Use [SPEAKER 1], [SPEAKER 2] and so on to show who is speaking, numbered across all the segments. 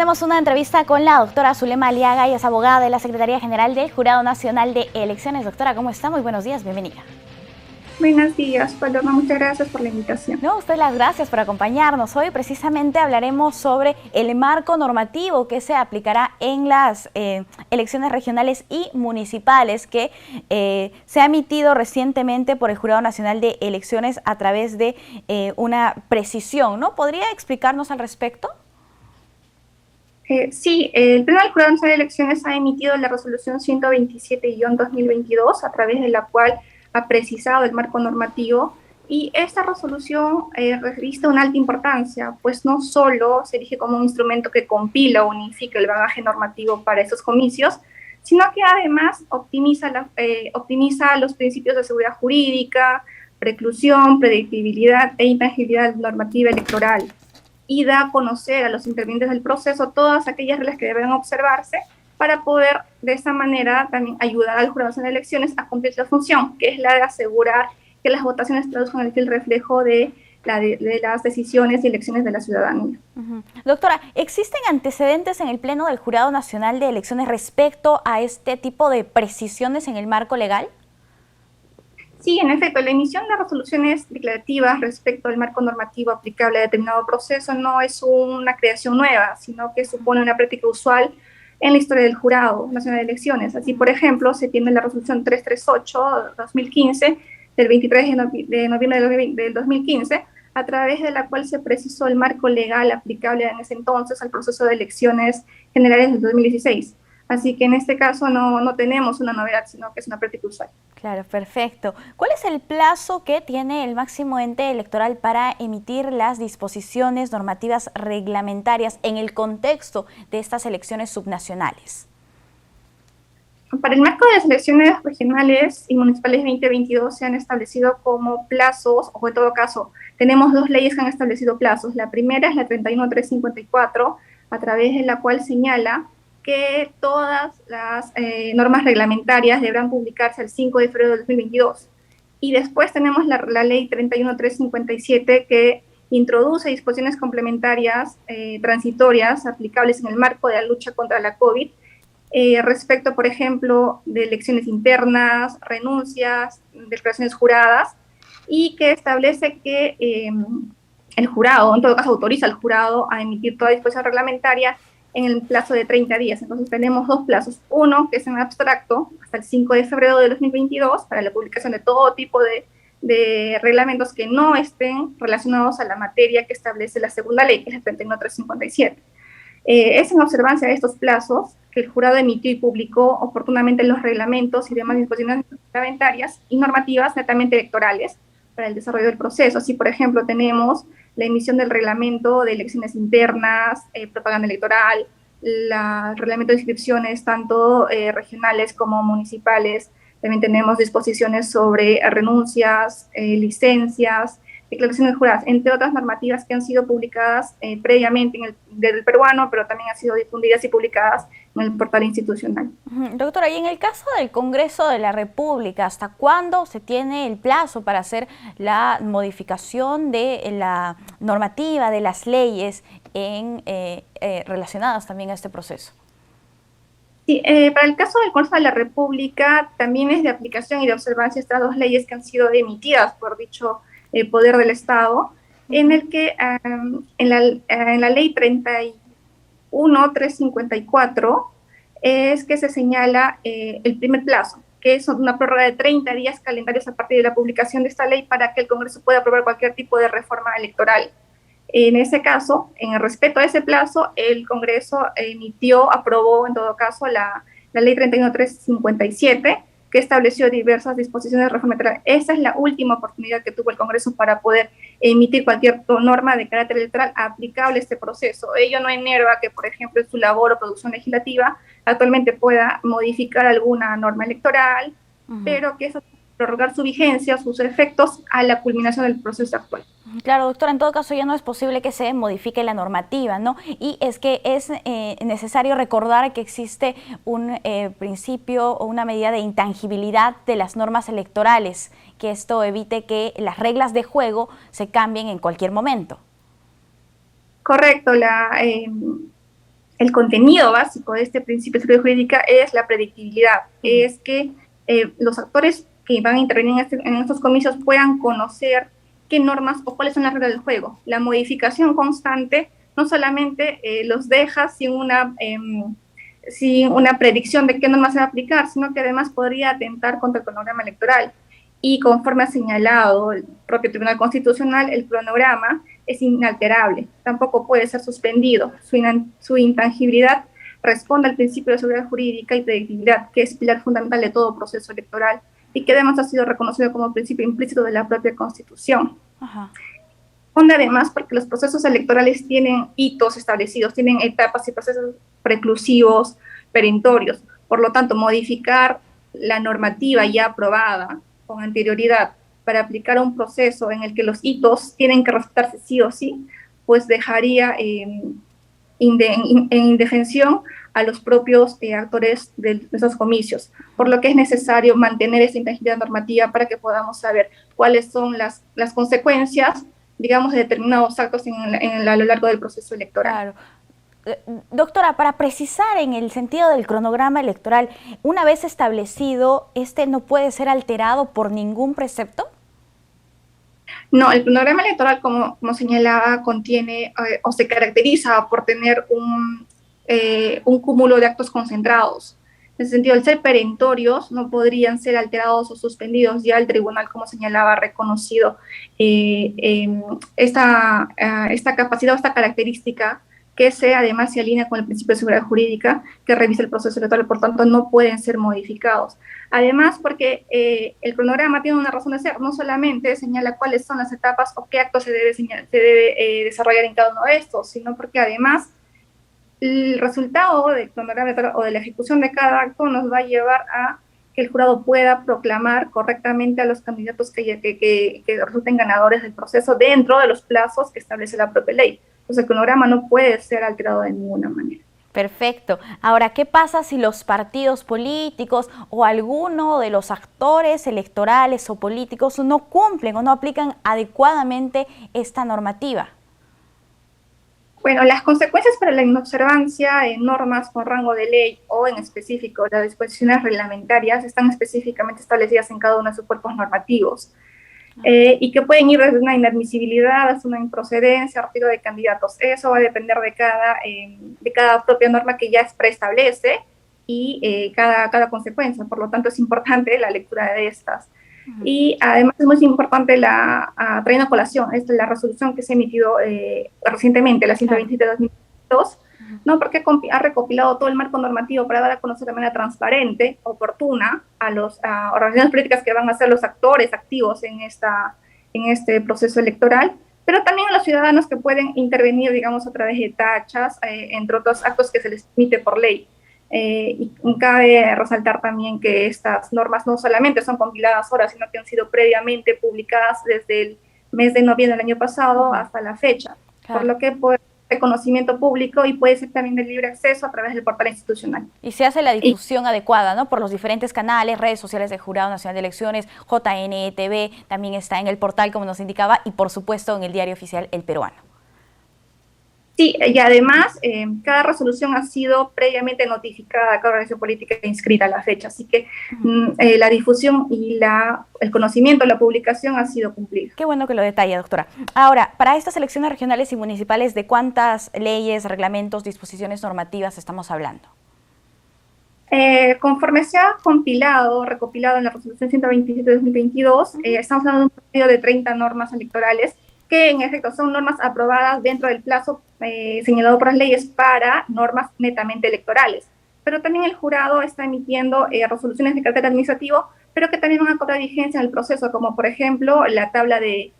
[SPEAKER 1] tenemos una entrevista con la doctora Zulema Aliaga, ella es abogada de la Secretaría General del Jurado Nacional de Elecciones. Doctora, ¿cómo está? Muy buenos días, bienvenida.
[SPEAKER 2] Buenos días, Paloma. Muchas gracias por la invitación.
[SPEAKER 1] No, usted las gracias por acompañarnos. Hoy precisamente hablaremos sobre el marco normativo que se aplicará en las elecciones regionales y municipales que se ha emitido recientemente por el Jurado Nacional de Elecciones a través de una precisión, ¿no? ¿Podría explicarnos al respecto?
[SPEAKER 2] Sí, el Pleno del Jurado Nacional de Elecciones ha emitido la resolución 127-2022, a través de la cual ha precisado el marco normativo, y esta resolución reviste una alta importancia, pues no solo se erige como un instrumento que compila o unifica el bagaje normativo para estos comicios, sino que además optimiza los principios de seguridad jurídica, preclusión, predictibilidad e intangibilidad normativa electoral, y da a conocer a los intervinientes del proceso todas aquellas reglas que deben observarse para poder de esa manera también ayudar al Jurado Nacional de Elecciones a cumplir su función, que es la de asegurar que las votaciones traduzcan el fiel reflejo de las decisiones y elecciones de la ciudadanía.
[SPEAKER 1] Doctora, ¿existen antecedentes en el Pleno del Jurado Nacional de Elecciones respecto a este tipo de precisiones en el marco legal?
[SPEAKER 2] Sí, en efecto, la emisión de resoluciones declarativas respecto al marco normativo aplicable a determinado proceso no es una creación nueva, sino que supone una práctica usual en la historia del Jurado Nacional de Elecciones. Así, por ejemplo, se tiene la resolución 338-2015 del 23 de noviembre del 2015, a través de la cual se precisó el marco legal aplicable en ese entonces al proceso de elecciones generales del 2016. Así que en este caso no tenemos una novedad, sino que es una práctica usual.
[SPEAKER 1] Claro, perfecto. ¿Cuál es el plazo que tiene el máximo ente electoral para emitir las disposiciones normativas reglamentarias en el contexto de estas elecciones subnacionales?
[SPEAKER 2] Para el marco de las elecciones regionales y municipales 2022 se han establecido como plazos, o en todo caso, tenemos dos leyes que han establecido plazos. La primera es la 31354, a través de la cual señala que todas las normas reglamentarias deberán publicarse el 5 de febrero de 2022. Y después tenemos la ley 31357, que introduce disposiciones complementarias transitorias aplicables en el marco de la lucha contra la COVID, respecto, por ejemplo, de elecciones internas, renuncias, declaraciones juradas, y que establece que el jurado, en todo caso, autoriza al jurado a emitir toda disposición reglamentaria en el plazo de 30 días. Entonces tenemos dos plazos. Uno, que es en abstracto, hasta el 5 de febrero de 2022, para la publicación de todo tipo de reglamentos que no estén relacionados a la materia que establece la segunda ley, que es la 31357. Es en observancia de estos plazos que el jurado emitió y publicó oportunamente los reglamentos y demás disposiciones reglamentarias y normativas netamente electorales para el desarrollo del proceso. Así, por ejemplo, tenemos la emisión del reglamento de elecciones internas, propaganda electoral, el reglamento de inscripciones tanto regionales como municipales. También tenemos disposiciones sobre renuncias, licencias, declaraciones juradas, entre otras normativas que han sido publicadas previamente del peruano, pero también han sido difundidas y publicadas en el portal institucional.
[SPEAKER 1] Doctora, y en el caso del Congreso de la República, ¿hasta cuándo se tiene el plazo para hacer la modificación de la normativa, de las leyes relacionadas también a este proceso?
[SPEAKER 2] Sí, para el caso del Congreso de la República también es de aplicación y de observancia estas dos leyes que han sido emitidas por dicho Poder del Estado, en el que en la ley 31354 es que se señala el primer plazo, que es una prórroga de 30 días calendarios a partir de la publicación de esta ley para que el Congreso pueda aprobar cualquier tipo de reforma electoral. En ese caso, en el respeto a ese plazo, el Congreso aprobó en todo caso la ley 31357, que estableció diversas disposiciones de reforma electoral. Esa es la última oportunidad que tuvo el Congreso para poder emitir cualquier norma de carácter electoral aplicable a este proceso. Ello no enerva que, por ejemplo, en su labor o producción legislativa actualmente pueda modificar alguna norma electoral, pero que eso prorrogar su vigencia, sus efectos, a la culminación del proceso actual.
[SPEAKER 1] Claro, doctora, en todo caso ya no es posible que se modifique la normativa, ¿no? Y es que es necesario recordar que existe un principio o una medida de intangibilidad de las normas electorales, que esto evite que las reglas de juego se cambien en cualquier momento.
[SPEAKER 2] Correcto, el contenido básico de este principio de seguridad jurídica es la predictibilidad, es que los actores que van a intervenir en estos comicios puedan conocer qué normas o cuáles son las reglas del juego. La modificación constante no solamente los deja sin una predicción de qué norma se va a aplicar, sino que además podría atentar contra el cronograma electoral. Y conforme ha señalado el propio Tribunal Constitucional, el cronograma es inalterable, tampoco puede ser suspendido. Su intangibilidad responde al principio de seguridad jurídica y predictibilidad, que es pilar fundamental de todo proceso electoral y que además ha sido reconocido como principio implícito de la propia Constitución.
[SPEAKER 1] Ajá.
[SPEAKER 2] Responde además porque los procesos electorales tienen hitos establecidos, tienen etapas y procesos preclusivos, perentorios. Por lo tanto, modificar la normativa ya aprobada con anterioridad para aplicar un proceso en el que los hitos tienen que respetarse sí o sí, pues dejaría en indefensión a los propios actores de esos comicios, por lo que es necesario mantener esa intangibilidad normativa para que podamos saber cuáles son las consecuencias, digamos, de determinados actos a lo largo del proceso electoral.
[SPEAKER 1] Claro. Doctora, para precisar en el sentido del cronograma electoral, una vez establecido, ¿este no puede ser alterado por ningún precepto?
[SPEAKER 2] No, el cronograma electoral, como señalaba, contiene o se caracteriza por tener un cúmulo de actos concentrados. En ese sentido, al ser perentorios, no podrían ser alterados o suspendidos. Ya el tribunal, como señalaba, ha reconocido esta capacidad o esta característica que además se alinea con el principio de seguridad jurídica que revisa el proceso electoral, por tanto no pueden ser modificados. Además, porque el cronograma tiene una razón de ser, no solamente señala cuáles son las etapas o qué actos se debe desarrollar en cada uno de estos, sino porque además el resultado del cronograma o de la ejecución de cada acto nos va a llevar a que el jurado pueda proclamar correctamente a los candidatos que resulten ganadores del proceso dentro de los plazos que establece la propia ley. Entonces el cronograma no puede ser alterado de ninguna manera.
[SPEAKER 1] Perfecto. Ahora, ¿qué pasa si los partidos políticos o alguno de los actores electorales o políticos no cumplen o no aplican adecuadamente esta normativa?
[SPEAKER 2] Bueno, las consecuencias para la inobservancia en normas con rango de ley o en específico las disposiciones reglamentarias están específicamente establecidas en cada uno de sus cuerpos normativos. Y que pueden ir desde una inadmisibilidad hasta una improcedencia, retiro de candidatos. Eso va a depender de cada propia norma que ya preestablece y cada consecuencia. Por lo tanto, es importante la lectura de estas. Y además es muy importante traer una colación, esta es la resolución que se ha emitido recientemente, la 127 de 2022, ¿no? Porque ha recopilado todo el marco normativo para dar a conocer de manera transparente, oportuna, a las organizaciones políticas que van a ser los actores activos en este proceso electoral, pero también a los ciudadanos que pueden intervenir, digamos, a través de tachas, entre otros actos que se les permite por ley. Y cabe resaltar también que estas normas no solamente son compiladas ahora, sino que han sido previamente publicadas desde el mes de noviembre del año pasado hasta la fecha, por lo que puede ser de conocimiento público y puede ser también de libre acceso a través del portal institucional.
[SPEAKER 1] Y se hace la difusión adecuada, ¿no? Por los diferentes canales, redes sociales del Jurado Nacional de Elecciones, JNE-TV, también está en el portal, como nos indicaba, y por supuesto en el diario oficial El Peruano.
[SPEAKER 2] Sí, y además cada resolución ha sido previamente notificada a cada organización política inscrita a la fecha, así que la difusión y el conocimiento, la publicación ha sido cumplida.
[SPEAKER 1] Qué bueno que lo detalla, doctora. Ahora, para estas elecciones regionales y municipales, ¿de cuántas leyes, reglamentos, disposiciones normativas estamos hablando?
[SPEAKER 2] Conforme se ha recopilado en la resolución 127 de 2022, estamos hablando de un promedio de 30 normas electorales, que en efecto son normas aprobadas dentro del plazo señalado por las leyes para normas netamente electorales. Pero también el jurado está emitiendo resoluciones de carácter administrativo, pero que también van a cobrar vigencia en el proceso, como por ejemplo la tabla de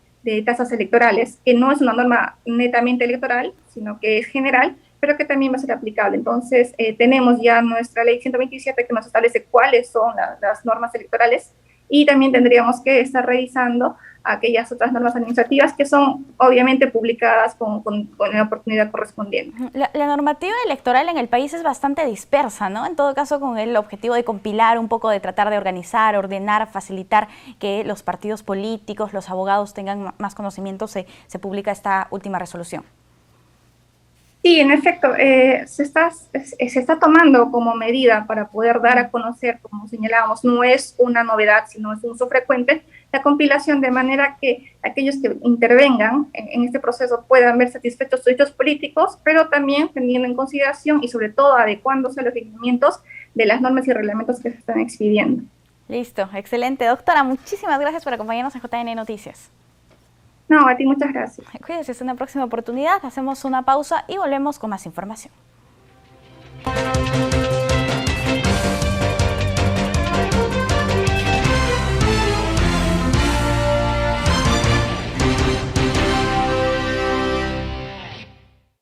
[SPEAKER 2] tasas electorales, que no es una norma netamente electoral, sino que es general, pero que también va a ser aplicable. Entonces, tenemos ya nuestra ley 127 que nos establece cuáles son las normas electorales, y también tendríamos que estar revisando aquellas otras normas administrativas que son obviamente publicadas con la oportunidad correspondiente.
[SPEAKER 1] La normativa electoral en el país es bastante dispersa, ¿no? En todo caso, con el objetivo de compilar un poco, de tratar de organizar, ordenar, facilitar que los partidos políticos, los abogados tengan más conocimiento, se publica esta última resolución.
[SPEAKER 2] Sí, en efecto, se está tomando como medida para poder dar a conocer, como señalábamos, no es una novedad, sino es un uso frecuente, la compilación de manera que aquellos que intervengan en este proceso puedan ver satisfechos sus derechos políticos, pero también teniendo en consideración y sobre todo adecuándose a los requerimientos de las normas y reglamentos que se están expidiendo.
[SPEAKER 1] Listo, excelente. Doctora, muchísimas gracias por acompañarnos en JN Noticias.
[SPEAKER 2] No, a ti muchas gracias.
[SPEAKER 1] Cuídense, hasta una próxima oportunidad. Hacemos una pausa y volvemos con más información.